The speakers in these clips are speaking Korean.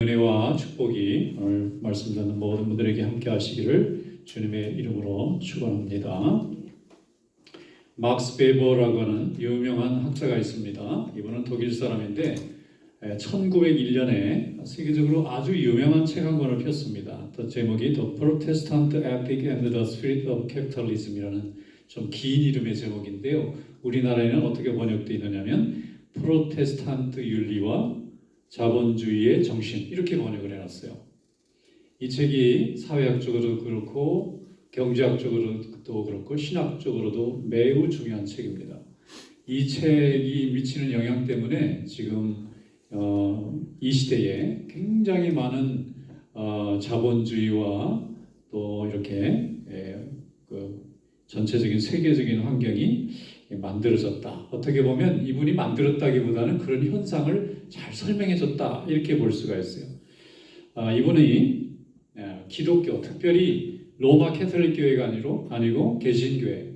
은혜와 축복이 오늘 말씀 듣는 모든 분들에게 함께 하시기를 주님의 이름으로 축원합니다. 막스 베버라고 하는 유명한 학자가 있습니다. 이분은 독일 사람인데 1901년에 세계적으로 아주 유명한 책 한 권을 폈습니다. 제목이 The Protestant Ethic and the Spirit of Capitalism이라는 좀 긴 이름의 제목인데요. 우리나라에는 어떻게 번역되어 있느냐면 프로테스탄트 윤리와 자본주의의 정신, 이렇게 번역을 해놨어요. 이 책이 사회학적으로도 그렇고 경제학적으로도 그렇고 신학적으로도 매우 중요한 책입니다. 이 책이 미치는 영향 때문에 지금 이 시대에 굉장히 많은 자본주의와 또 이렇게 전체적인 세계적인 환경이 만들어졌다. 어떻게 보면 이분이 만들었다기보다는 그런 현상을 잘 설명해줬다, 이렇게 볼 수가 있어요. 이분이 기독교, 특별히 로마 캐톨릭 교회가 아니고 개신교회.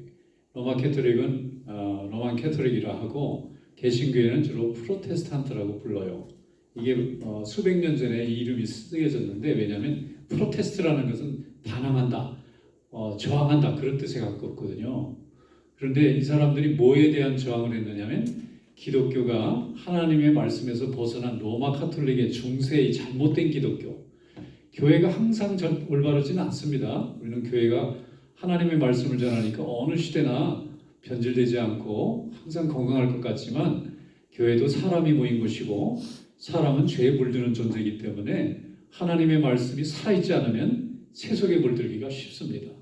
로마 캐톨릭은 로만 캐톨릭이라 하고 개신교회는 주로 프로테스탄트라고 불러요. 이게 수백 년 전에 이 이름이 쓰여졌는데, 왜냐하면 프로테스트라는 것은 반항한다, 저항한다, 그런 뜻에 가깝거든요. 그런데 이 사람들이 뭐에 대한 저항을 했느냐면 기독교가 하나님의 말씀에서 벗어난 로마 카톨릭의 중세의 잘못된 기독교. 교회가 항상 올바르지는 않습니다. 우리는 교회가 하나님의 말씀을 전하니까 어느 시대나 변질되지 않고 항상 건강할 것 같지만, 교회도 사람이 모인 곳이고 사람은 죄에 물드는 존재이기 때문에 하나님의 말씀이 살아있지 않으면 세속에 물들기가 쉽습니다.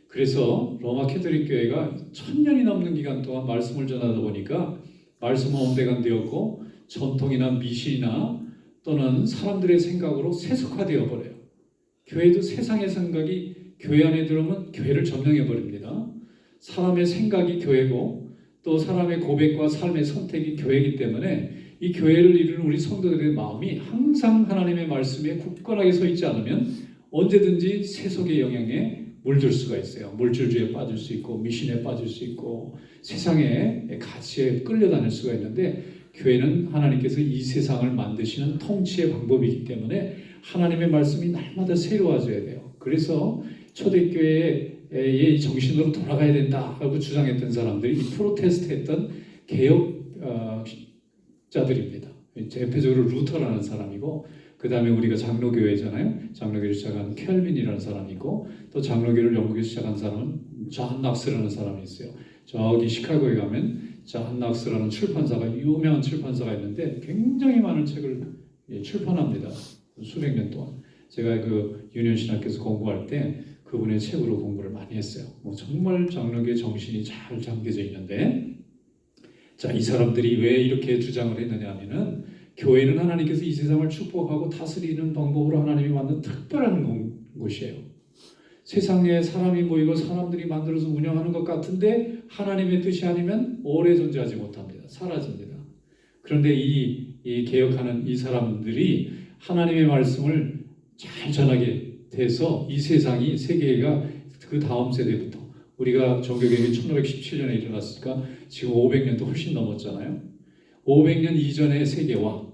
그래서 로마 캐톨릭 교회가 1000년이 넘는 기간 동안 말씀을 전하다 보니까 말씀은 온데간되었고 전통이나 미신이나 또는 사람들의 생각으로 세속화되어 버려요. 교회도 세상의 생각이 교회 안에 들어오면 교회를 점령해 버립니다. 사람의 생각이 교회고 또 사람의 고백과 삶의 선택이 교회이기 때문에 이 교회를 이루는 우리 성도들의 마음이 항상 하나님의 말씀에 굳건하게 서 있지 않으면 언제든지 세속의 영향에 물들 수가 있어요. 물질주의에 빠질 수 있고 미신에 빠질 수 있고 세상의 가치에 끌려다닐 수가 있는데, 교회는 하나님께서 이 세상을 만드시는 통치의 방법이기 때문에 하나님의 말씀이 날마다 새로워져야 돼요. 그래서 초대교회의 정신으로 돌아가야 된다 하고 주장했던 사람들이 이 프로테스트했던 개혁자들입니다. 대표적으로 루터라는 사람이고, 그 다음에 우리가 장로교회잖아요. 장로교를 시작한 켈빈이라는 사람이고, 또 장로교를 영국에서 시작한 사람은 존 낙스라는 사람이 있어요. 저기 시카고에 가면 존 낙스라는 출판사가, 유명한 출판사가 있는데 굉장히 많은 책을 출판합니다. 수백 년 동안. 제가 그 유년신학교에서 공부할 때 그분의 책으로 공부를 많이 했어요. 정말 장로교의 정신이 잘 담겨져 있는데, 자, 이 사람들이 왜 이렇게 주장을 했느냐 하면은, 교회는 하나님께서 이 세상을 축복하고 다스리는 방법으로 하나님이 만든 특별한 곳이에요. 세상에 사람이 모이고 사람들이 만들어서 운영하는 것 같은데 하나님의 뜻이 아니면 오래 존재하지 못합니다. 사라집니다. 그런데 이 개혁하는 이 사람들이 하나님의 말씀을 잘 전하게 돼서 이 세상이, 세계가 그 다음 세대부터, 우리가 종교개혁이 1517년에 일어났으니까 지금 500년도 훨씬 넘었잖아요. 500년 이전의 세계와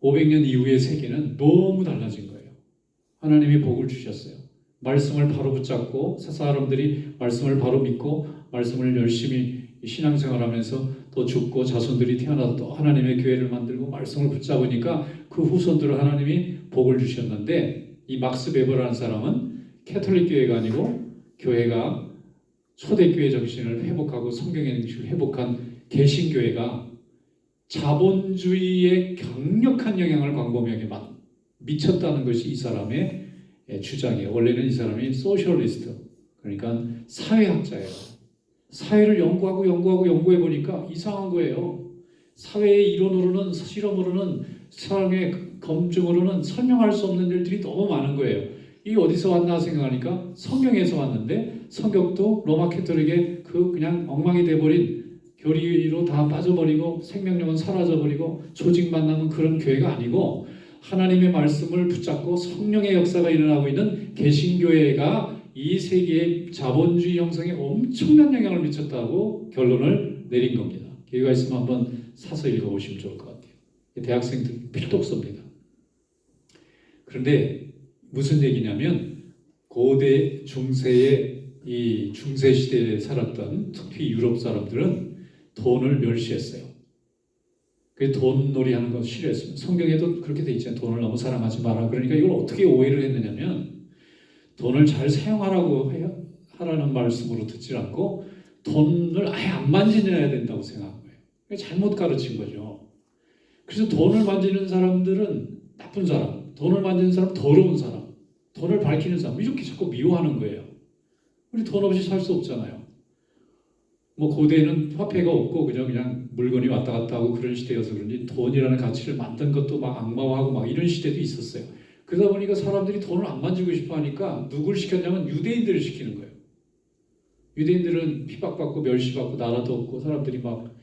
500년 이후의 세계는 너무 달라진 거예요. 하나님이 복을 주셨어요. 말씀을 바로 붙잡고 사람들이 말씀을 바로 믿고 말씀을 열심히 신앙생활하면서 또 죽고 자손들이 태어나서 또 하나님의 교회를 만들고 말씀을 붙잡으니까 그 후손들을 하나님이 복을 주셨는데, 이 막스 베버라는 사람은 캐톨릭 교회가 아니고 교회가 초대교회 정신을 회복하고 성경의 정신을 회복한 개신교회가 자본주의의 강력한 영향을 광범위하게 미쳤다는 것이 이 사람의 주장이에요. 원래는 이 사람이 소셜리스트, 그러니까 사회학자예요. 사회를 연구해 보니까 이상한 거예요. 사회의 이론으로는, 실험으로는, 사람의 검증으로는 설명할 수 없는 일들이 너무 많은 거예요. 이게 어디서 왔나 생각하니까 성경에서 왔는데, 성경도 로마 캐톨릭의 그냥 엉망이 돼버린, 교리로 다 빠져버리고 생명력은 사라져버리고 조직만 남은 그런 교회가 아니고, 하나님의 말씀을 붙잡고 성령의 역사가 일어나고 있는 개신교회가 이 세계의 자본주의 형성에 엄청난 영향을 미쳤다고 결론을 내린 겁니다. 기회가 있으면 한번 사서 읽어보시면 좋을 것 같아요. 대학생들 필독서입니다. 그런데 무슨 얘기냐면 고대 중세의 이 중세 시대에 살았던 특히 유럽 사람들은 돈을 멸시했어요. 그 돈놀이 하는 거 싫어했어요. 성경에도 그렇게 돼 있잖아요. 돈을 너무 사랑하지 마라. 그러니까 이걸 어떻게 오해를 했느냐면 돈을 잘 사용하라고 하라는 말씀으로 듣지 않고 돈을 아예 안 만지셔야 된다고 생각한 거예요. 잘못 가르친 거죠. 그래서 돈을 만지는 사람들은 나쁜 사람, 돈을 만지는 사람 더러운 사람, 돈을 밝히는 사람 이렇게 자꾸 미워하는 거예요. 우리 돈 없이 살 수 없잖아요. 뭐 고대에는 화폐가 없고 그냥 물건이 왔다 갔다 하고 그런 시대여서 그런지 돈이라는 가치를 만든 것도 막 악마화하고 막 이런 시대도 있었어요. 그러다 보니까 사람들이 돈을 안 만지고 싶어 하니까 누굴 시켰냐면 유대인들을 시키는 거예요. 유대인들은 핍박받고 멸시받고 나라도 없고 사람들이 막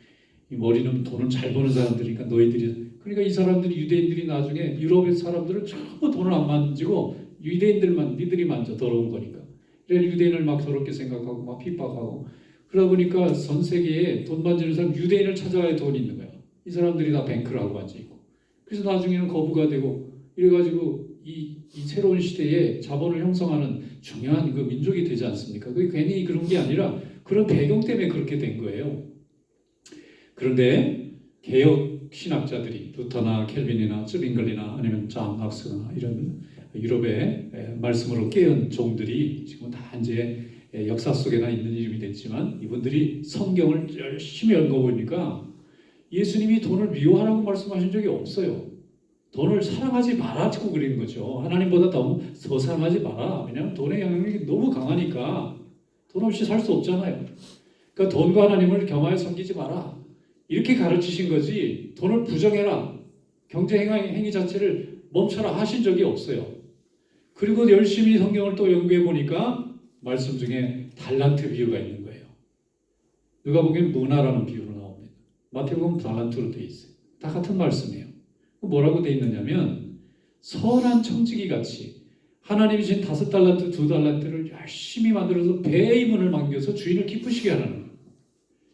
이 머리는 돈을 잘 버는 사람들이니까 너희들이 그러니까 이 사람들이 유대인들이 나중에 유럽의 사람들을 전부 돈을 안 만지고 유대인들만 니들이 만져 더러운 거니까 그래서 유대인을 막 더럽게 생각하고 막 핍박하고 그러다 보니까 전 세계에 돈 만지는 사람 유대인을 찾아가야 돈이 있는 거예요. 이 사람들이 다 뱅크를 하고 앉아있고 그래서 나중에는 거부가 되고 이래가지고 이 새로운 시대에 자본을 형성하는 중요한 그 민족이 되지 않습니까? 그게 괜히 그런 게 아니라 그런 배경 때문에 그렇게 된 거예요. 그런데 개혁 신학자들이 루터나 켈빈이나 쯔빙글리나 아니면 잔 막스나 이런 유럽의 말씀으로 깨은 종들이 지금 다 이제 역사 속에나 있는 이름이 됐지만 이분들이 성경을 열심히 읽어보니까 예수님이 돈을 미워하라고 말씀하신 적이 없어요. 돈을 사랑하지 말아고 그리는 거죠. 하나님보다 더 사랑하지 마라. 왜냐하면 돈의 영향력이 너무 강하니까 돈 없이 살 수 없잖아요. 그러니까 돈과 하나님을 겸하여 섬기지 마라. 이렇게 가르치신 거지 돈을 부정해라. 경제 행위 자체를 멈춰라 하신 적이 없어요. 그리고 열심히 성경을 또 연구해 보니까 말씀 중에 달란트 비유가 있는 거예요. 누가 보기엔 문화라는 비유로 나옵니다. 마태복음 달란트로 되어 있어요. 다 같은 말씀이에요. 뭐라고 되어 있느냐면 선한 청지기 같이 하나님이 주신 5달란트, 2달란트를 열심히 만들어서 배의 문을 맡겨서 주인을 기쁘시게 하라는 거예요.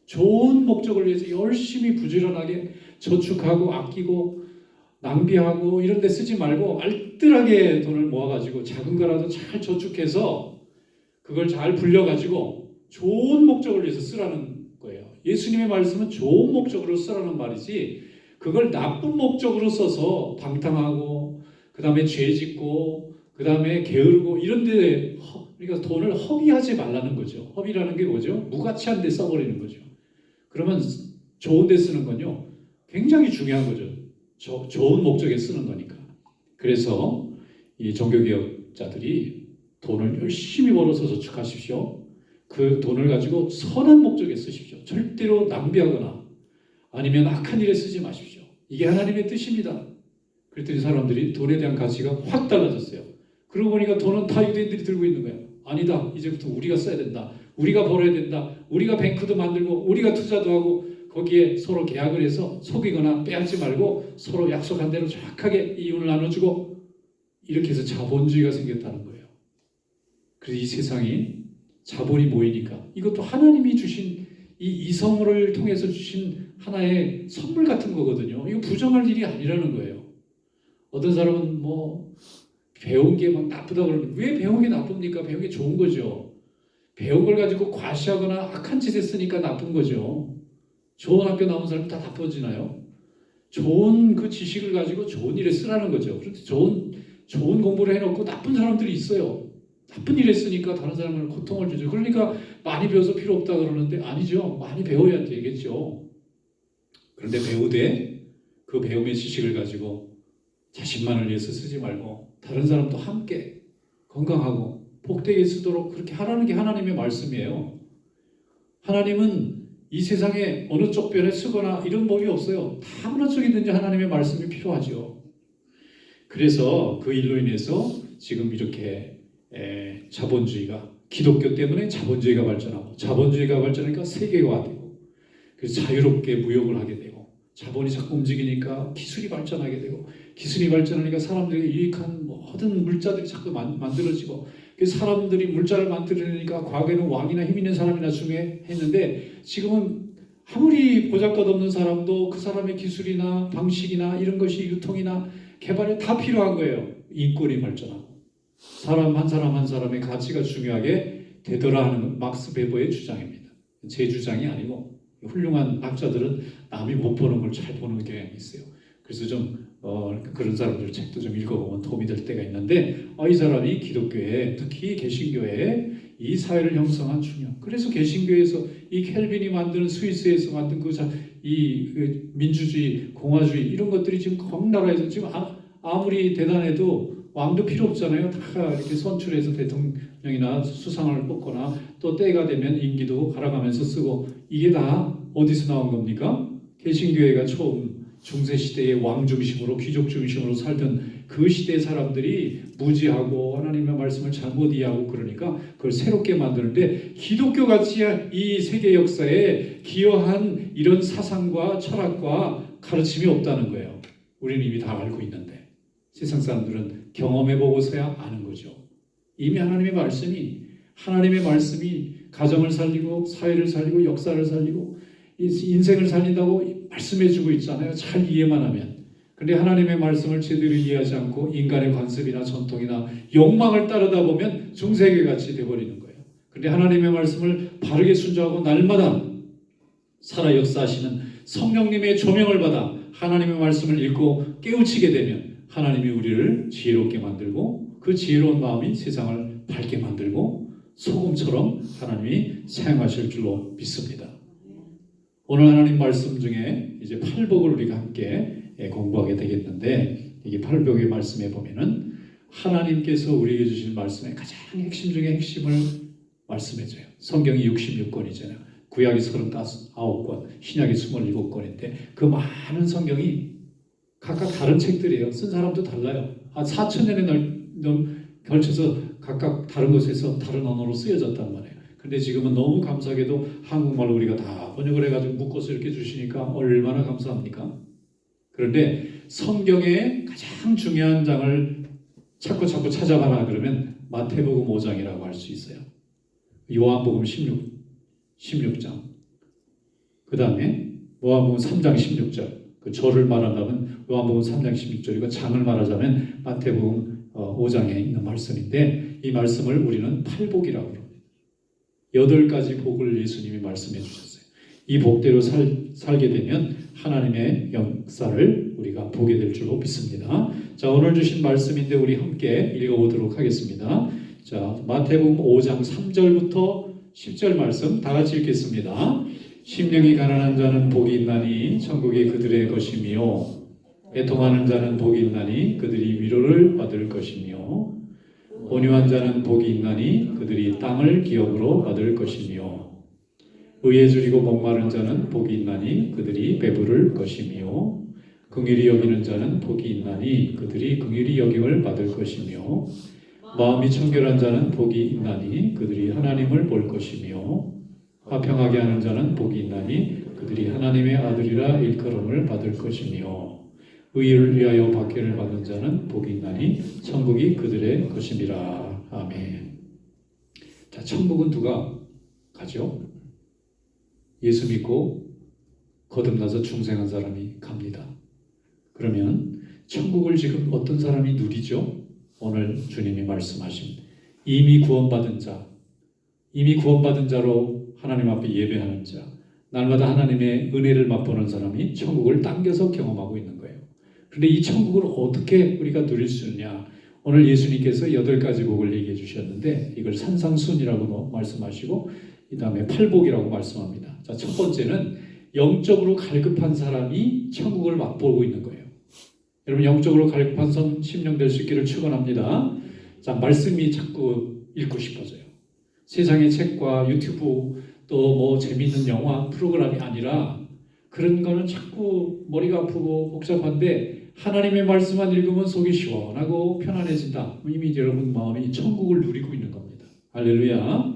좋은 목적을 위해서 열심히 부지런하게 저축하고 아끼고 낭비하고 이런 데 쓰지 말고 알뜰하게 돈을 모아가지고 작은 거라도 잘 저축해서 그걸 잘 불려가지고 좋은 목적을 위해서 쓰라는 거예요. 예수님의 말씀은 좋은 목적으로 쓰라는 말이지 그걸 나쁜 목적으로 써서 방탕하고 그 다음에 죄 짓고 그 다음에 게으르고 이런 데 그러니까 돈을 허비하지 말라는 거죠. 허비라는 게 뭐죠? 무가치한 데 써버리는 거죠. 그러면 좋은 데 쓰는 건요 굉장히 중요한 거죠. 좋은 목적에 쓰는 거니까. 그래서 이 종교개혁자들이 돈을 열심히 벌어서 저축하십시오. 그 돈을 가지고 선한 목적에 쓰십시오. 절대로 낭비하거나 아니면 악한 일에 쓰지 마십시오. 이게 하나님의 뜻입니다. 그랬더니 사람들이 돈에 대한 가치가 확 달라졌어요. 그러고 보니까 돈은 다 유대인들이 들고 있는 거예요. 아니다. 이제부터 우리가 써야 된다. 우리가 벌어야 된다. 우리가 뱅크도 만들고 우리가 투자도 하고 거기에 서로 계약을 해서 속이거나 빼앗지 말고 서로 약속한 대로 정확하게 이윤을 나눠주고 이렇게 해서 자본주의가 생겼다는 거예요. 그래서 이 세상이 자본이 모이니까 이것도 하나님이 주신 이 이성을 통해서 주신 하나의 선물 같은 거거든요. 이거 부정할 일이 아니라는 거예요. 어떤 사람은 뭐 배운 게 막 나쁘다고 그러는데 왜 배운 게 나쁩니까? 배운 게 좋은 거죠. 배운 걸 가지고 과시하거나 악한 짓에 쓰니까 나쁜 거죠. 좋은 학교 나온 사람 다 나빠지나요? 좋은 그 지식을 가지고 좋은 일에 쓰라는 거죠. 그런데 좋은 공부를 해놓고 나쁜 사람들이 있어요. 나쁜 일에 쓰니까 다른 사람을 고통을 주죠. 그러니까 많이 배워서 필요 없다 그러는데 아니죠. 많이 배워야 되겠죠. 그런데 배우되 그 배움의 지식을 가지고 자신만을 위해서 쓰지 말고 다른 사람도 함께 건강하고 복되게 쓰도록 그렇게 하라는 게 하나님의 말씀이에요. 하나님은 이 세상에 어느 쪽 변에 쓰거나 이런 법이 없어요. 다 어느 쪽이든지 하나님의 말씀이 필요하죠. 그래서 그 일로 인해서 지금 이렇게 자본주의가 기독교 때문에 자본주의가 발전하고 자본주의가 발전하니까 세계화되고 그래서 자유롭게 무역을 하게 되고 자본이 자꾸 움직이니까 기술이 발전하게 되고 기술이 발전하니까 사람들에게 유익한 모든 물자들이 자꾸 만들어지고 그래서 사람들이 물자를 만들어내니까 과거에는 왕이나 힘 있는 사람이나 중요했는데 지금은 아무리 보잘것없는 사람도 그 사람의 기술이나 방식이나 이런 것이 유통이나 개발에 다 필요한 거예요. 인권이 발전하고 사람 한 사람의 가치가 중요하게 되더라 하는 막스 베버의 주장입니다. 제 주장이 아니고 훌륭한 학자들은 남이 못 보는 걸 잘 보는 경향이 있어요. 그래서 좀 그런 사람들 책도 좀 읽어보면 도움이 될 때가 있는데 이 사람이 기독교에 특히 개신교에 이 사회를 형성한 중요. 그래서 개신교에서 이 켈빈이 만드는 스위스에서 만든 이 민주주의, 공화주의 이런 것들이 지금 각 나라에서 지금 아무리 대단해도 왕도 필요 없잖아요. 다 이렇게 선출해서 대통령이나 수상을 뽑거나 또 때가 되면 임기도 갈아가면서 쓰고 이게 다 어디서 나온 겁니까? 개신교회가 처음 중세 시대의 왕 중심으로 귀족 중심으로 살던 그 시대 사람들이 무지하고 하나님의 말씀을 잘못 이해하고 그러니까 그걸 새롭게 만드는데 기독교 같이 이 세계 역사에 기여한 이런 사상과 철학과 가르침이 없다는 거예요. 우리는 이미 다 알고 있는데 세상 사람들은 경험해보고서야 아는 거죠. 이미 하나님의 말씀이 가정을 살리고 사회를 살리고 역사를 살리고 인생을 살린다고 말씀해주고 있잖아요. 잘 이해만 하면. 그런데 하나님의 말씀을 제대로 이해하지 않고 인간의 관습이나 전통이나 욕망을 따르다 보면 중세교같이 돼버리는 거예요. 그런데 하나님의 말씀을 바르게 순종하고 날마다 살아 역사하시는 성령님의 조명을 받아 하나님의 말씀을 읽고 깨우치게 되면 하나님이 우리를 지혜롭게 만들고 그 지혜로운 마음이 세상을 밝게 만들고 소금처럼 하나님이 사용하실 줄로 믿습니다. 오늘 하나님 말씀 중에 이제 팔복을 우리가 함께 공부하게 되겠는데 이게 팔복의 말씀에 보면은 하나님께서 우리에게 주신 말씀의 가장 핵심 중에 핵심을 말씀해줘요. 성경이 66권이잖아요. 구약이 39권, 신약이 27권인데 그 많은 성경이 각각 다른 책들이에요. 쓴 사람도 달라요. 4,000년에 걸쳐서 각각 다른 곳에서 다른 언어로 쓰여졌단 말이에요. 근데 지금은 너무 감사하게도 한국말로 우리가 다 번역을 해가지고 묶어서 이렇게 주시니까 얼마나 감사합니까? 그런데 성경의 가장 중요한 장을 자꾸 찾아봐라 그러면 마태복음 5장이라고 할 수 있어요. 요한복음 16장. 그 다음에 요한복음 3장 16절. 그 절을 말한다면 요한복음 3장 16절이고 장을 말하자면 마태복음 5장에 있는 말씀인데 이 말씀을 우리는 팔복이라고 합니다. 8가지 복을 예수님이 말씀해 주셨어요. 이 복대로 살게 되면 하나님의 역사를 우리가 보게 될 줄로 믿습니다. 자, 오늘 주신 말씀인데 우리 함께 읽어보도록 하겠습니다. 자, 마태복음 5장 3절부터 10절 말씀 다 같이 읽겠습니다. 심령이 가난한 자는 복이 있나니 천국이 그들의 것이며 애통하는 자는 복이 있나니 그들이 위로를 받을 것이며 온유한 자는 복이 있나니 그들이 땅을 기업으로 받을 것이며 의에 줄이고 목마른 자는 복이 있나니 그들이 배부를 것이며 긍휼히 여기는 자는 복이 있나니 그들이 긍휼히 여김을 받을 것이며 마음이 청결한 자는 복이 있나니 그들이 하나님을 볼 것이며 화평하게 하는 자는 복이 있나니 그들이 하나님의 아들이라 일컬음을 받을 것이며 의를 위하여 박해를 받는 자는 복이 있나니 천국이 그들의 것임이라. 아멘. 자, 천국은 누가 가죠? 예수 믿고 거듭나서 중생한 사람이 갑니다. 그러면 천국을 지금 어떤 사람이 누리죠? 오늘 주님이 말씀하신 이미 구원받은 자로 하나님 앞에 예배하는 자, 날마다 하나님의 은혜를 맛보는 사람이 천국을 당겨서 경험하고 있는 거예요. 그런데 이 천국을 어떻게 우리가 누릴 수 있느냐? 오늘 예수님께서 8가지 복을 얘기해 주셨는데 이걸 산상순이라고 말씀하시고 그 다음에 팔복이라고 말씀합니다. 자, 첫 번째는 영적으로 갈급한 사람이 천국을 맛보고 있는 거예요. 여러분 영적으로 갈급한 심령 될 수 있기를 축원합니다. 자, 말씀이 자꾸 읽고 싶어져요. 세상의 책과 유튜브 또 뭐 재미있는 영화 프로그램이 아니라 그런 거는 자꾸 머리가 아프고 복잡한데 하나님의 말씀만 읽으면 속이 시원하고 편안해진다. 이미 여러분 마음이 천국을 누리고 있는 겁니다. 할렐루야.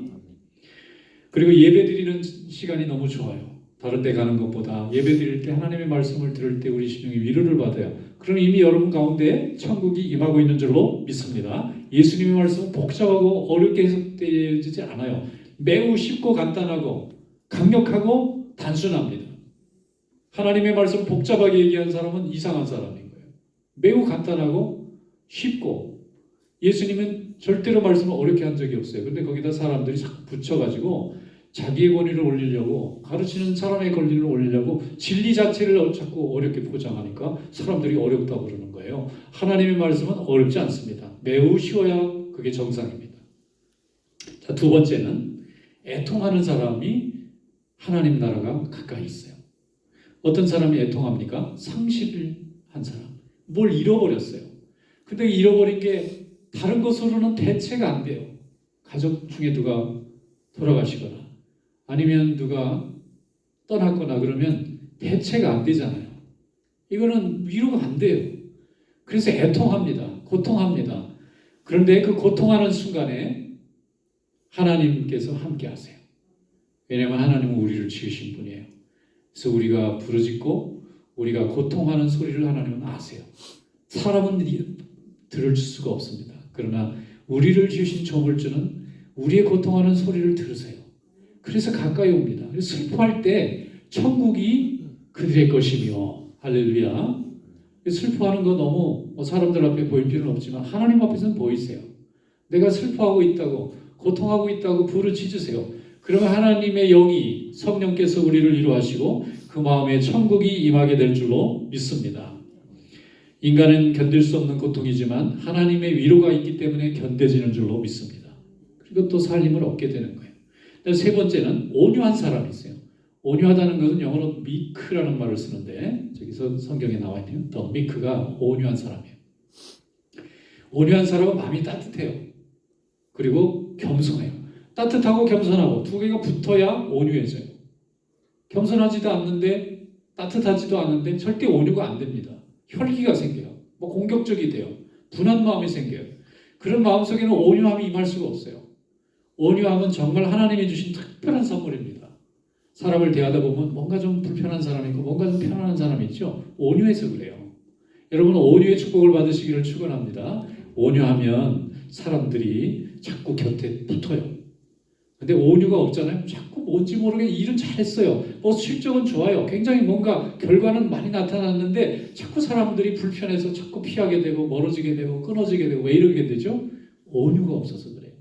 그리고 예배드리는 시간이 너무 좋아요. 다른 데 가는 것보다 예배드릴 때 하나님의 말씀을 들을 때 우리 심령이 위로를 받아요. 그럼 이미 여러분 가운데 천국이 임하고 있는 줄로 믿습니다. 예수님의 말씀은 복잡하고 어렵게 해석되지 않아요. 매우 쉽고 간단하고 강력하고 단순합니다. 하나님의 말씀 복잡하게 얘기한 사람은 이상한 사람인 거예요. 매우 간단하고 쉽고 예수님은 절대로 말씀을 어렵게 한 적이 없어요. 근데 거기다 사람들이 자꾸 붙여가지고 자기의 권위를 올리려고 가르치는 사람의 권위를 올리려고 진리 자체를 자꾸 어렵게 포장하니까 사람들이 어렵다고 그러는 거예요. 하나님의 말씀은 어렵지 않습니다. 매우 쉬워야 그게 정상입니다. 자, 두 번째는 애통하는 사람이 하나님 나라가 가까이 있어요. 어떤 사람이 애통합니까? 상실을 한 사람. 뭘 잃어버렸어요. 근데 잃어버린 게 다른 것으로는 대체가 안 돼요. 가족 중에 누가 돌아가시거나 아니면 누가 떠났거나 그러면 대체가 안 되잖아요. 이거는 위로가 안 돼요. 그래서 애통합니다. 고통합니다. 그런데 그 고통하는 순간에 하나님께서 함께 하세요. 왜냐하면 하나님은 우리를 지으신 분이에요. 그래서 우리가 부르짖고 우리가 고통하는 소리를 하나님은 아세요. 사람은 들을 수가 없습니다. 그러나 우리를 지으신 조물주는 우리의 고통하는 소리를 들으세요. 그래서 가까이 옵니다. 그래서 슬퍼할 때 천국이 그들의 것이며 할렐루야. 슬퍼하는 거 너무 사람들 앞에 보일 필요는 없지만 하나님 앞에서는 보이세요. 내가 슬퍼하고 있다고 고통하고 있다고 부르짖으세요. 그러면 하나님의 영이 성령께서 우리를 위로하시고 그 마음에 천국이 임하게 될 줄로 믿습니다. 인간은 견딜 수 없는 고통이지만 하나님의 위로가 있기 때문에 견뎌지는 줄로 믿습니다. 그리고 또 살림을 얻게 되는 거예요. 세 번째는 온유한 사람이 있어요. 온유하다는 것은 영어로 meek라는 말을 쓰는데 저기서 성경에 나와 있네요. 더 meek가 온유한 사람이에요. 온유한 사람은 마음이 따뜻해요. 그리고 겸손해요. 따뜻하고 겸손하고 두 개가 붙어야 온유해져요. 겸손하지도 않는데 따뜻하지도 않는데 절대 온유가 안 됩니다. 혈기가 생겨요. 공격적이 돼요. 분한 마음이 생겨요. 그런 마음속에는 온유함이 임할 수가 없어요. 온유함은 정말 하나님이 주신 특별한 선물입니다. 사람을 대하다 보면 뭔가 좀 불편한 사람이 있고 뭔가 좀 편안한 사람이 있죠. 온유해서 그래요. 여러분 온유의 축복을 받으시기를 축원합니다. 온유하면 사람들이 자꾸 곁에 붙어요. 근데 온유가 없잖아요. 자꾸 뭔지 모르게 일은 잘했어요. 실적은 좋아요. 굉장히 뭔가 결과는 많이 나타났는데 자꾸 사람들이 불편해서 자꾸 피하게 되고 멀어지게 되고 끊어지게 되고 왜 이러게 되죠? 온유가 없어서 그래요.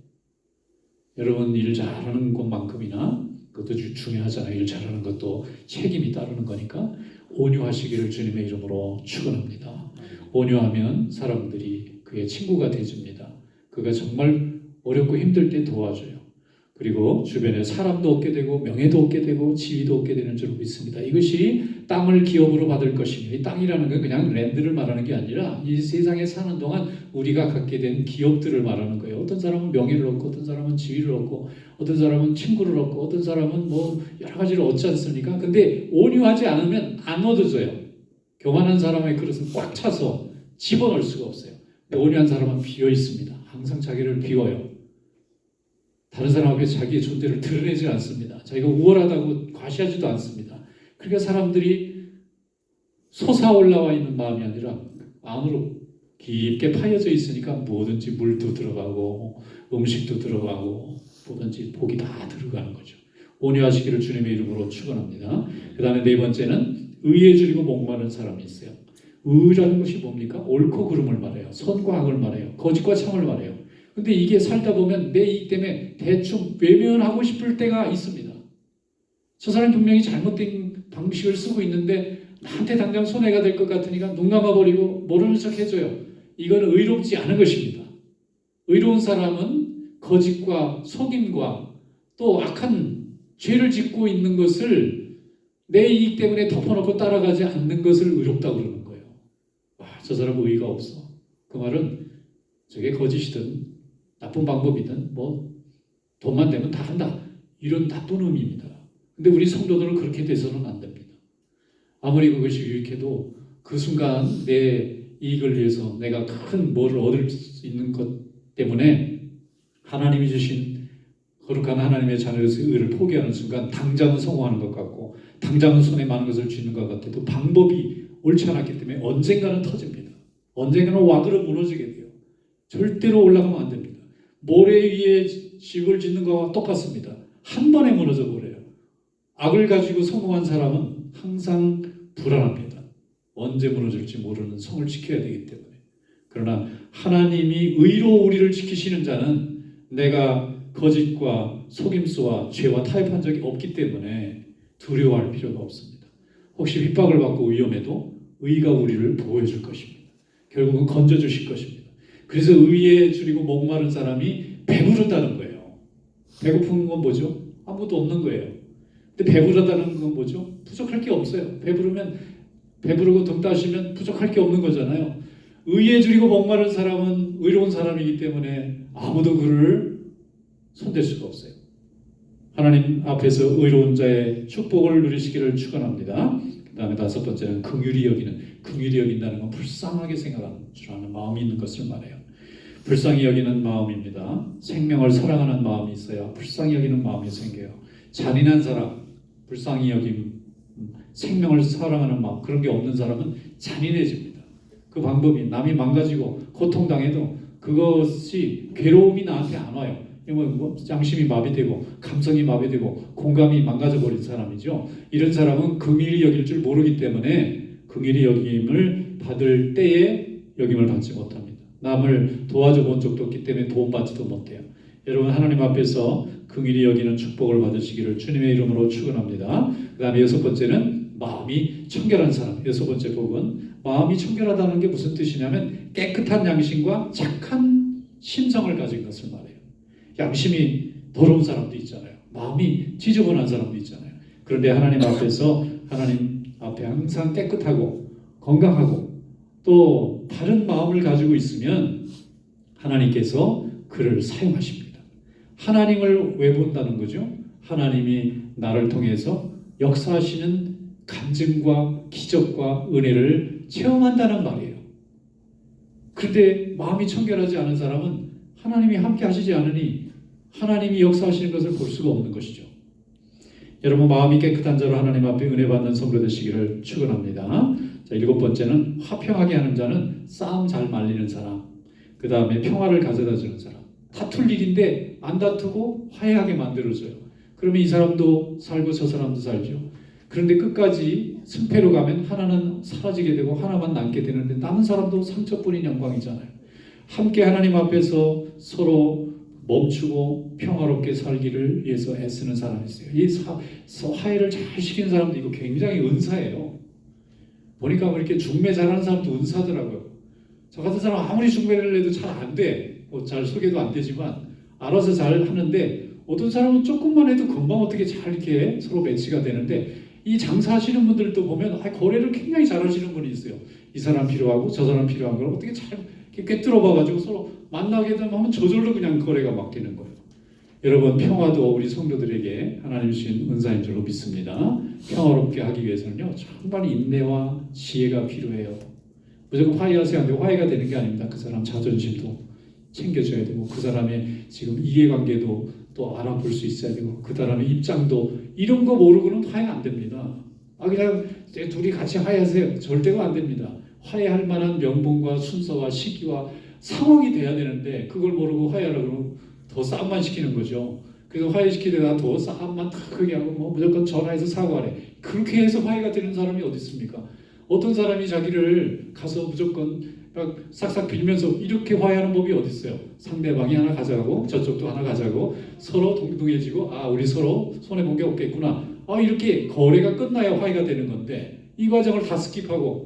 여러분 일 잘하는 것만큼이나 그것도 중요하잖아요. 일 잘하는 것도 책임이 따르는 거니까 온유하시기를 주님의 이름으로 축원합니다. 온유하면 사람들이 그의 친구가 되줍니다. 그가 정말 어렵고 힘들 때 도와줘요. 그리고 주변에 사람도 얻게 되고 명예도 얻게 되고 지위도 얻게 되는 줄 믿습니다. 이것이 땅을 기업으로 받을 것입니다. 이 땅이라는 건 그냥 랜드를 말하는 게 아니라 이 세상에 사는 동안 우리가 갖게 된 기업들을 말하는 거예요. 어떤 사람은 명예를 얻고 어떤 사람은 지위를 얻고 어떤 사람은 친구를 얻고 어떤 사람은 여러 가지를 얻지 않습니까? 근데 온유하지 않으면 안 얻어져요. 교만한 사람의 그릇은 꽉 차서 집어넣을 수가 없어요. 근데 온유한 사람은 비어 있습니다. 항상 자기를 비워요. 다른 사람 앞에 자기의 존재를 드러내지 않습니다. 자기가 우월하다고 과시하지도 않습니다. 그러니까 사람들이 솟아올라와 있는 마음이 아니라 안으로 깊게 파여져 있으니까 뭐든지 물도 들어가고 음식도 들어가고 뭐든지 복이 다 들어가는 거죠. 온유하시기를 주님의 이름으로 축원합니다. 그 다음에 네 번째는 의에 줄이고 목마른 사람이 있어요. 의라는 것이 뭡니까? 옳고 그름을 말해요. 선과 악을 말해요. 거짓과 참을 말해요. 근데 이게 살다 보면 내 이익 때문에 대충 외면하고 싶을 때가 있습니다. 저 사람이 분명히 잘못된 방식을 쓰고 있는데 나한테 당장 손해가 될 것 같으니까 눈 감아버리고 모르는 척 해줘요. 이건 의롭지 않은 것입니다. 의로운 사람은 거짓과 속임과 또 악한 죄를 짓고 있는 것을 내 이익 때문에 덮어놓고 따라가지 않는 것을 의롭다고 그러는 거예요. 와, 저 사람은 의의가 없어. 그 말은 저게 거짓이든 나쁜 방법이든 돈만 되면 다 한다. 이런 나쁜 의미입니다. 근데 우리 성도들은 그렇게 돼서는 안 됩니다. 아무리 그것이 유익해도 그 순간 내 이익을 위해서 내가 큰 뭐를 얻을 수 있는 것 때문에 하나님이 주신 거룩한 하나님의 자녀로서의 의를 포기하는 순간 당장은 성공하는 것 같고 당장은 손에 많은 것을 쥐는 것 같아도 방법이 옳지 않았기 때문에 언젠가는 터집니다. 언젠가는 와그러 무너지게 돼요. 절대로 올라가면 안 됩니다. 모래 위에 집을 짓는 것과 똑같습니다. 한 번에 무너져 버려요. 악을 가지고 성공한 사람은 항상 불안합니다. 언제 무너질지 모르는 성을 지켜야 되기 때문에. 그러나 하나님이 의로 우리를 지키시는 자는 내가 거짓과 속임수와 죄와 타협한 적이 없기 때문에 두려워할 필요가 없습니다. 혹시 핍박을 받고 위험해도 의가 우리를 보호해 줄 것입니다. 결국은 건져 주실 것입니다. 그래서 의에 줄이고 목마른 사람이 배부르다는 거예요. 배고픈 건 뭐죠? 아무것도 없는 거예요. 근데 배부르다는 건 뭐죠? 부족할 게 없어요. 배부르고 등 따시면 부족할 게 없는 거잖아요. 의에 줄이고 목마른 사람은 의로운 사람이기 때문에 아무도 그를 손댈 수가 없어요. 하나님 앞에서 의로운 자의 축복을 누리시기를 축원합니다. 그 다음에 다섯 번째는 긍휼히 여긴다는 건 불쌍하게 생각하는 줄 아는 마음이 있는 것을 말해요. 불쌍히 여기는 마음입니다. 생명을 사랑하는 마음이 있어야 불쌍히 여기는 마음이 생겨요. 잔인한 사람, 불쌍히 여김, 생명을 사랑하는 마음, 그런 게 없는 사람은 잔인해집니다. 그 방법이 남이 망가지고 고통당해도 그것이 괴로움이 나한테 안 와요. 양심이 마비되고 감성이 마비되고 공감이 망가져버린 사람이죠. 이런 사람은 긍휼히 여길 줄 모르기 때문에 긍휼히 여김을 받을 때에 여김을 받지 못합니다. 남을 도와줘 본 적도 없기 때문에 도움받지도 못해요. 여러분 하나님 앞에서 긍휼히 여기는 축복을 받으시기를 주님의 이름으로 축원합니다. 그 다음에 여섯 번째는 마음이 청결한 사람. 여섯 번째 복은 마음이 청결하다는 게 무슨 뜻이냐면 깨끗한 양심과 착한 심성을 가진 것을 말해요. 양심이 더러운 사람도 있잖아요. 마음이 지저분한 사람도 있잖아요. 그런데 하나님 앞에서 하나님 앞에 항상 깨끗하고 건강하고 또 바른 마음을 가지고 있으면 하나님께서 그를 사용하십니다. 하나님을 왜 본다는 거죠? 하나님이 나를 통해서 역사하시는 간증과 기적과 은혜를 체험한다는 말이에요. 그런데 마음이 청결하지 않은 사람은 하나님이 함께 하시지 않으니 하나님이 역사하시는 것을 볼 수가 없는 것이죠. 여러분 마음이 깨끗한 자로 하나님 앞에 은혜 받는 성도 되시기를 축원합니다. 자, 일곱 번째는 화평하게 하는 자는 싸움 잘 말리는 사람. 그 다음에 평화를 가져다 주는 사람. 다툴 일인데 안 다투고 화해하게 만들어줘요. 그러면 이 사람도 살고 저 사람도 살죠. 그런데 끝까지 승패로 가면 하나는 사라지게 되고 하나만 남게 되는데 남은 사람도 상처뿐인 영광이잖아요. 함께 하나님 앞에서 서로 멈추고 평화롭게 살기를 위해서 애쓰는 사람이 있어요. 이 화해를 잘 시키는 사람도 이거 굉장히 은사예요. 보니까 이렇게 중매 잘하는 사람도 은사더라고요. 저 같은 사람 아무리 중매를 해도 잘 안 돼. 잘 소개도 안 되지만 알아서 잘 하는데 어떤 사람은 조금만 해도 금방 어떻게 잘 이렇게 서로 매치가 되는데 이 장사하시는 분들도 보면 거래를 굉장히 잘하시는 분이 있어요. 이 사람 필요하고 저 사람 필요한 걸 어떻게 잘 꿰뚫어 봐가지고 서로 만나게 되면 저절로 그냥 거래가 막 되는 거예요. 여러분 평화도 우리 성도들에게 하나님 주신 은사인 줄로 믿습니다. 평화롭게 하기 위해서는요 정말 인내와 지혜가 필요해요. 무조건 화해하세요 하는데 화해가 되는 게 아닙니다. 그 사람 자존심도 챙겨줘야 되고 그 사람의 지금 이해관계도 또 알아볼 수 있어야 되고 그 사람의 입장도 이런 거 모르고는 화해 안 됩니다. 그냥 둘이 같이 화해하세요. 절대가 안 됩니다. 화해할 만한 명분과 순서와 시기와 상황이 돼야 되는데 그걸 모르고 화해하라고 그러면 더 싸움만 시키는 거죠. 그래서 화해시키다가 더 싸움만 다 크게 하고 무조건 전화해서 사과하래. 그렇게 해서 화해가 되는 사람이 어디 있습니까? 어떤 사람이 자기를 가서 무조건 싹싹 빌면서 이렇게 화해하는 법이 어디 있어요? 상대방이 하나 가져가고 저쪽도 하나 가져가고 서로 동등해지고 우리 서로 손해본 게 없겠구나. 이렇게 거래가 끝나야 화해가 되는 건데 이 과정을 다 스킵하고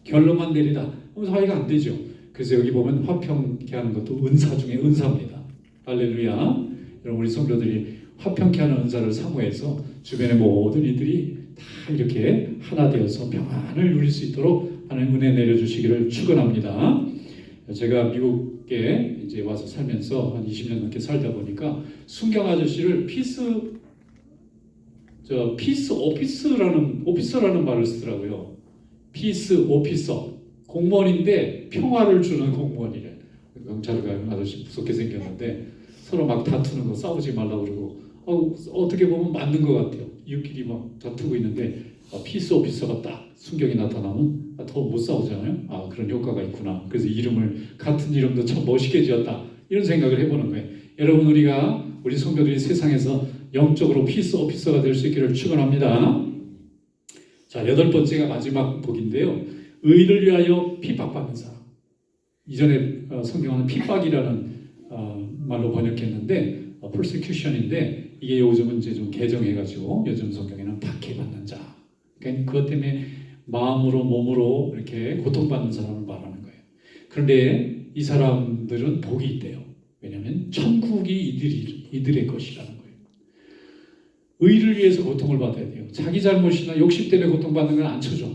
결론만 내리다 하면서 화해가 안 되죠. 그래서 여기 보면 화평케 하는 것도 은사 중에 은사입니다. 할렐루야. 여러분 우리 성도들이 화평케 하는 은사를 사모해서 주변의 모든 이들이 다 이렇게 하나 되어서 평안을 누릴 수 있도록 하나님 은혜 내려주시기를 축원합니다. 제가 미국에 이제 와서 살면서 한 20년 넘게 살다 보니까 순경 아저씨를 피스 오피서라는 말을 쓰더라고요. 피스 오피서 공무원인데 평화를 주는 공무원이래. 경찰을 가면 아저씨 무섭게 생겼는데 서로 막 다투는 거 싸우지 말라고 그러고 어떻게 보면 맞는 것 같아요. 이웃끼리 막 다투고 있는데 피스 오피서가 딱 순경이 나타나면 더 못 싸우잖아요. 그런 효과가 있구나. 그래서 같은 이름도 참 멋있게 지었다. 이런 생각을 해보는 거예요. 여러분 우리 성도들이 세상에서 영적으로 피스 오피서가 될 수 있기를 축원합니다. 자, 여덟 번째가 마지막 복인데요. 의를 위하여 핍박받는 사람. 이전에 성경은 핍박이라는 말로 번역했는데 persecution인데 이게 요즘은 이제 좀 개정해가지고 요즘 성경에는 박해받는 자. 그러니까 그것 때문에 마음으로 몸으로 이렇게 고통받는 사람을 말하는 거예요. 그런데 이 사람들은 복이 있대요. 왜냐하면 천국이 이들의 것이라는 거예요. 의를 위해서 고통을 받아야 돼요. 자기 잘못이나 욕심 때문에 고통받는 건 안 쳐줘.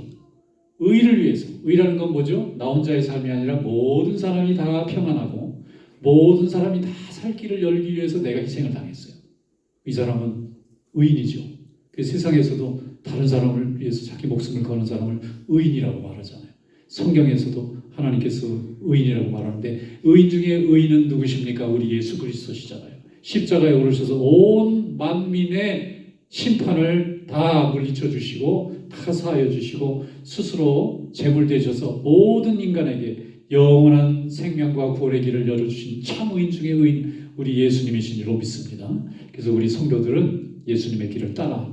의를 위해서. 의라는 건 뭐죠? 나 혼자의 삶이 아니라 모든 사람이 다 평안하고 모든 사람이 다 살 길을 열기 위해서 내가 희생을 당했어요. 이 사람은 의인이죠. 그 세상에서도 다른 사람을 위해서 자기 목숨을 거는 사람을 의인이라고 말하잖아요. 성경에서도 하나님께서 의인이라고 말하는데 의인 중에 의인은 누구십니까? 우리 예수 그리스도시잖아요. 십자가에 오르셔서 온 만민의 심판을 다 물리쳐 주시고 다 사하여 주시고 스스로 제물 되셔서 모든 인간에게 영원한 생명과 구원의 길을 열어주신 참 의인 중에 의인 우리 예수님이신 줄로 믿습니다. 그래서 우리 성도들은 예수님의 길을 따라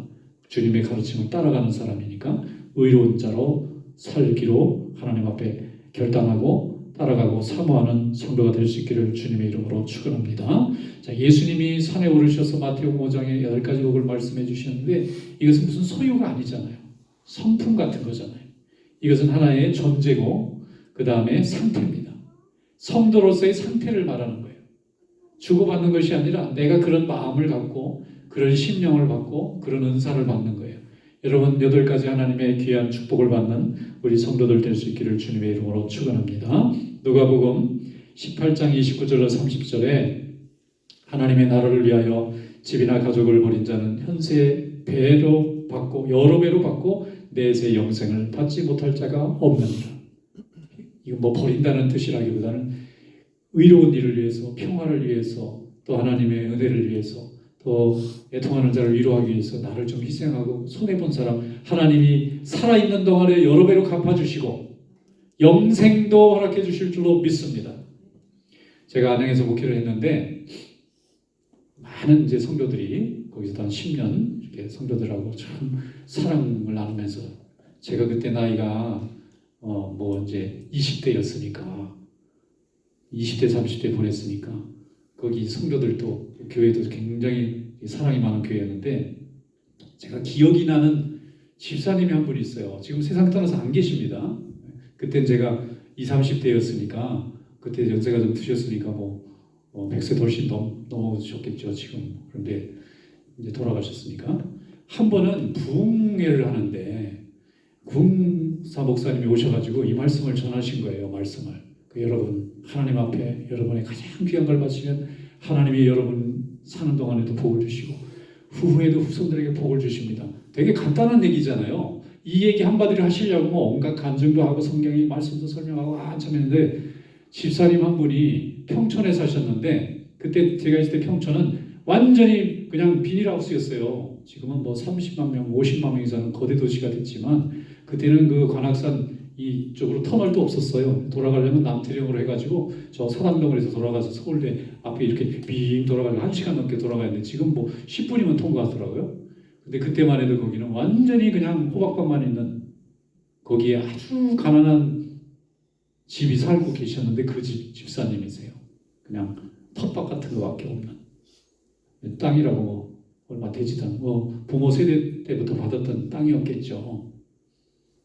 주님의 가르침을 따라가는 사람이니까 의로운 자로 살기로 하나님 앞에 결단하고 따라가고 사모하는 성도가 될 수 있기를 주님의 이름으로 축원합니다. 자, 예수님이 산에 오르셔서 마태복음 5장에 8가지 복을 말씀해 주셨는데 이것은 무슨 소유가 아니잖아요. 성품 같은 거잖아요. 이것은 하나의 존재고 그 다음에 상태입니다. 성도로서의 상태를 말하는 거예요. 주고받는 것이 아니라 내가 그런 마음을 갖고 그런 심령을 받고 그런 은사를 받는 거예요. 여러분 8가지 하나님의 귀한 축복을 받는 우리 성도들 될 수 있기를 주님의 이름으로 축원합니다. 누가복음 18장 29절로 30절에 하나님의 나라를 위하여 집이나 가족을 버린 자는 현세 배로 받고 여러 배로 받고 내세 영생을 받지 못할 자가 없느니라. 이거 뭐 버린다는 뜻이라기보다는 의로운 일을 위해서 평화를 위해서 또 하나님의 은혜를 위해서 또 애통하는 자를 위로하기 위해서 나를 좀 희생하고 손해본 사람 하나님이 살아있는 동안에 여러 배로 갚아주시고 영생도 허락해 주실 줄로 믿습니다. 제가 안양에서 목회를 했는데 많은 이제 성도들이 거기서 한 10년 이렇게 성도들하고 참 사랑을 나누면서 제가 그때 나이가 뭐 이제 20대였으니까 20대 30대 보냈으니까 거기 성도들도 교회도 굉장히 사랑이 많은 교회였는데 제가 기억이 나는 집사님이 한 분이 있어요. 지금 세상 떠나서 안 계십니다. 그땐 제가 20, 30대였으니까 그때 연세가 좀 드셨으니까 뭐 100세 훨씬 넘으셨겠죠 지금. 그런데 이제 돌아가셨으니까 한 번은 부흥회를 하는데 구흥사 목사님이 오셔가지고 이 말씀을 전하신 거예요. 말씀을 여러분 하나님 앞에 여러분의 가장 귀한 걸 바치면 하나님이 여러분 사는 동안에도 복을 주시고 후후에도 후손들에게 복을 주십니다. 되게 간단한 얘기잖아요. 이 얘기 한마디로 하시려고 뭐 온갖 간증도 하고 성경의 말씀도 설명하고 한참 했는데 집사님 한 분이 평촌에 사셨는데 그때 제가 있을 때 평촌은 완전히 그냥 비닐하우스였어요. 지금은 뭐 30만 명, 50만 명이 사는 거대 도시가 됐지만 그때는 그 관악산 이쪽으로 터널도 없었어요. 돌아가려면 남태령으로 해가지고 저 사당동으로 해서 돌아가서 서울대 앞에 이렇게 빙 돌아가려면 1시간 넘게 돌아가야 되는데 지금 뭐 10분이면 통과하더라고요. 근데 그때만 해도 거기는 완전히 그냥 호박밭만 있는 거기에 아주 가난한 집이 살고 계셨는데 그 집사님이세요. 그냥 텃밭 같은 거밖에 없는 땅이라고 뭐 얼마 되지도 않고 뭐 부모 세대 때부터 받았던 땅이었겠죠.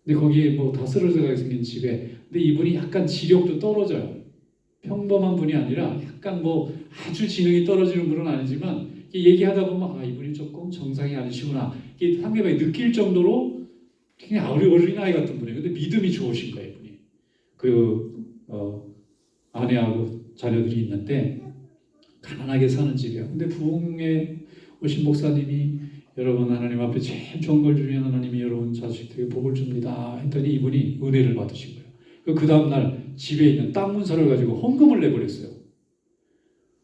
근데 거기에 뭐 다 쓰러져가게 생긴 집에 근데 이분이 약간 지력도 떨어져요. 평범한 분이 아니라 약간 뭐 아주 지능이 떨어지는 분은 아니지만 얘기하다 보면 아 이분이 조금 정상이 아니시구나 이게 상대방이 느낄 정도로 그냥 어린아이 같은 분이에요. 근데 믿음이 좋으신 거예요. 이분이 아내하고 자녀들이 있는데 가난하게 사는 집이야. 근데 부흥에 오신 목사님이 여러분 하나님 앞에 제일 좋은 걸 주면 하나님이 여러분 자식들에게 복을 줍니다 했더니 이분이 은혜를 받으신 거예요. 그 다음날 집에 있는 땅 문서를 가지고 헌금을 내버렸어요.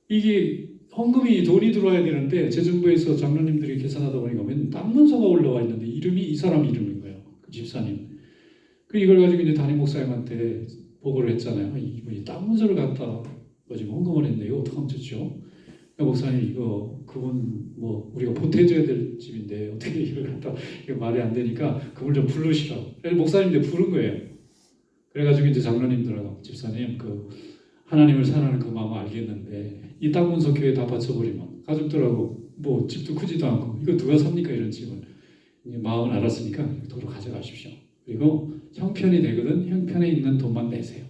이게 헌금이 돈이 들어와야 되는데 재정부에서 장로님들이 계산하다 보니까 땅 문서가 올라와 있는데 이름이 이 사람 이름인 거예요. 그 집사님. 그 이걸 가지고 이제 담임 목사님한테 보고를 했잖아요. 이분이 땅 문서를 갖다 가지고 헌금을 했네요. 어떻게 하면 좋죠? 목사님 이거 그분 뭐 우리가 보태줘야 될 집인데 어떻게 이걸 갖다 이거 말이 안 되니까 그분 좀 부르시라고. 그래서 목사님한테 부른 거예요. 그래가지고 이제 장로님들하고 집사님 하나님을 사랑하는 그 마음을 알겠는데 이 땅 문서 교회 다 바쳐버리면 가족들하고 뭐 집도 크지도 않고 이거 누가 삽니까 이런 집을. 이제 마음을 알았으니까 도로 가져가십시오. 그리고 형편이 되거든 형편에 있는 돈만 내세요.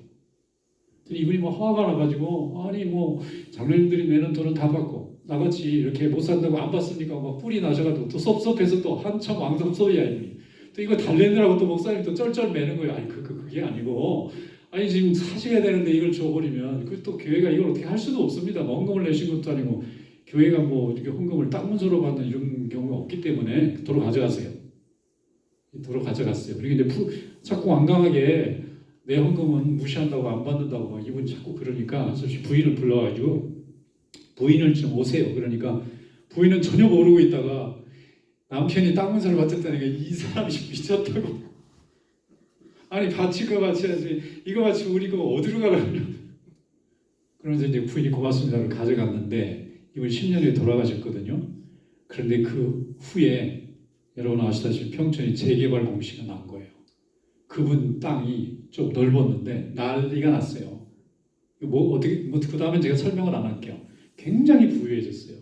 이분이 뭐 화가 나가지고 아니 뭐 장로님들이 내는 돈은 다 받고 나같이 이렇게 못 산다고 안 받습니까? 막 뿔이 나셔가지고 또 섭섭해서 또 한참 왕섭섭이야 이분이. 또 이거 달래느라고 또 목사님 또 쩔쩔 매는 거예요. 아니 그게 아니고 아니 지금 사셔야 되는데 이걸 줘버리면 그 또 교회가 이걸 어떻게 할 수도 없습니다. 뭐 헌금을 내신 것도 아니고 교회가 뭐 이렇게 헌금을 땅 문서로 받는 이런 경우가 없기 때문에 도로 가져가세요. 도로 가져갔어요. 그리고 이제 자꾸 완강하게 내 헌금은 무시한다고 안 받는다고 이분 자꾸 그러니까 부인을 불러가지고 부인을 좀 오세요. 그러니까 부인은 전혀 모르고 있다가 남편이 땅 문서를 받쳤다니까 이 사람이 미쳤다고. 아니 바칠 거 바쳐야지 이거 바치고 우리 거 어디로 가라고. 그러면서 이제 부인이 고맙습니다를 가져갔는데 이분 10년 후에 돌아가셨거든요. 그런데 그 후에 여러분 아시다시피 평촌이 재개발 공시가 난 거예요. 그분 땅이 좀 넓었는데 난리가 났어요. 뭐 어떻게 그 다음에 제가 설명을 안 할게요. 굉장히 부유해졌어요.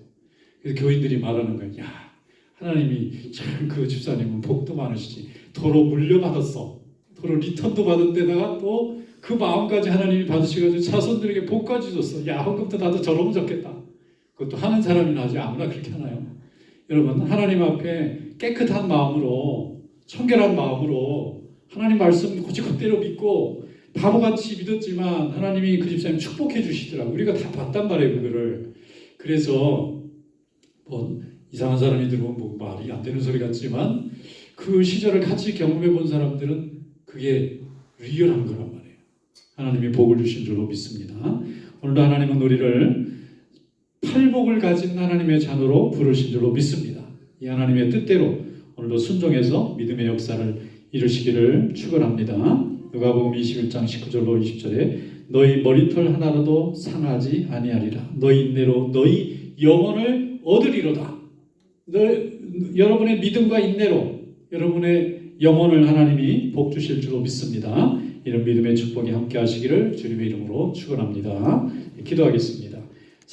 그래서 교인들이 말하는 거예요. 야 하나님이 참 그 집사님은 복도 많으시지. 도로 물려받았어. 도로 리턴도 받은 데다가 또 그 마음까지 하나님이 받으셔가지고 자손들에게 복까지 줬어. 야 헌금도 나도 저러면 좋겠다. 그것도 하는 사람이나 하지 아무나 그렇게 하나요? 여러분 하나님 앞에 깨끗한 마음으로 청결한 마음으로 하나님 말씀 고지것대로 믿고 바보같이 믿었지만 하나님이 그 집사님 축복해 주시더라고요. 우리가 다 봤단 말이에요 그거를. 그래서 뭐 이상한 사람이 들으면 뭐 말이 안 되는 소리 같지만 그 시절을 같이 경험해 본 사람들은 그게 리얼한 거란 말이에요. 하나님이 복을 주신 줄로 믿습니다. 오늘도 하나님은 우리를 팔복을 가진 하나님의 자녀로 부르신 줄로 믿습니다. 이 하나님의 뜻대로 오늘도 순종해서 믿음의 역사를 이루시기를 축원합니다. 누가복음 21장 19절로 20절에 너희 머리털 하나라도 상하지 아니하리라. 너희 인내로 너희 영혼을 얻으리로다. 여러분의 믿음과 인내로 여러분의 영혼을 하나님이 복 주실 줄로 믿습니다. 이런 믿음의 축복이 함께 하시기를 주님의 이름으로 축원합니다. 기도하겠습니다.